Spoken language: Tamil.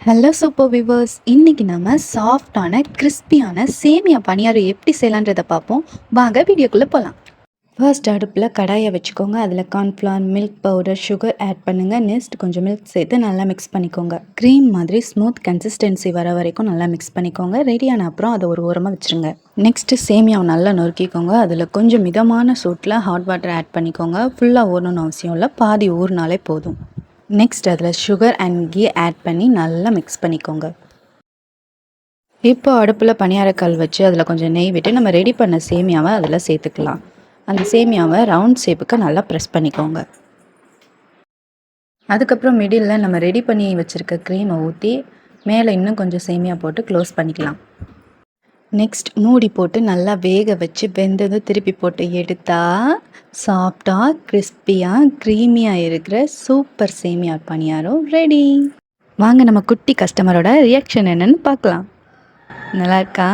ஹலோ சூப்பர் விவர்ஸ், இன்றைக்கி நம்ம சாஃப்டான கிறிஸ்பியான சேமியா பணியாரம் எப்படி செய்யலான்றதை பார்ப்போம். வாங்க வீடியோக்குள்ளே போகலாம். ஃபர்ஸ்ட் அடுப்பில் கடாயை வச்சுக்கோங்க. அதில் cornflour, milk powder, sugar add பண்ணுங்கள். நெக்ஸ்ட் கொஞ்சம் மில்க் சேர்த்து நல்லா மிக்ஸ் பண்ணிக்கோங்க. க்ரீம் மாதிரி ஸ்மூத் கன்சிஸ்டன்சி வர வரைக்கும் நல்லா மிக்ஸ் பண்ணிக்கோங்க. ரெடியான அப்புறம் அதை ஒரு ஓரமாக வச்சுருங்க. நெக்ஸ்ட்டு சேமியாவை நல்லா நொறுக்கிக்கோங்க. அதில் கொஞ்சம் மிதமான சூட்டில் ஹாட் வாட்டர் ஆட் பண்ணிக்கோங்க. ஃபுல்லாக ஊறணும்னு அவசியம் இல்லை, பாதி ஊறினாலே போதும். நெக்ஸ்ட் அதில் சுகர் அண்ட் கீ ஆட் பண்ணி நல்லா மிக்ஸ் பண்ணிக்கோங்க. இப்போ அடுப்பில் பணியாரக்கல் வச்சு அதில் கொஞ்சம் நெய் விட்டு நம்ம ரெடி பண்ண சேமியாவை அதில் சேர்த்துக்கலாம். அந்த சேமியாவை ரவுண்ட் ஷேப்புக்கு நல்லா ப்ரெஸ் பண்ணிக்கோங்க. அதுக்கப்புறம் மிடில் நம்ம ரெடி பண்ணி வச்சுருக்க க்ரீமை ஊற்றி மேலே இன்னும் கொஞ்சம் சேமியா போட்டு க்ளோஸ் பண்ணிக்கலாம். நெக்ஸ்ட் மூடி போட்டு நல்லா வேக வச்சு வெந்ததும் திருப்பி போட்டு எடுத்தா சாஃப்டாக கிறிஸ்பியாக க்ரீமியாக இருக்கிற சூப்பர் சேமியா பணியாரம் ரெடி. வாங்க நம்ம குட்டி கஸ்டமரோட ரியாக்ஷன் என்னன்னு பார்க்கலாம். நல்லா இருக்கா?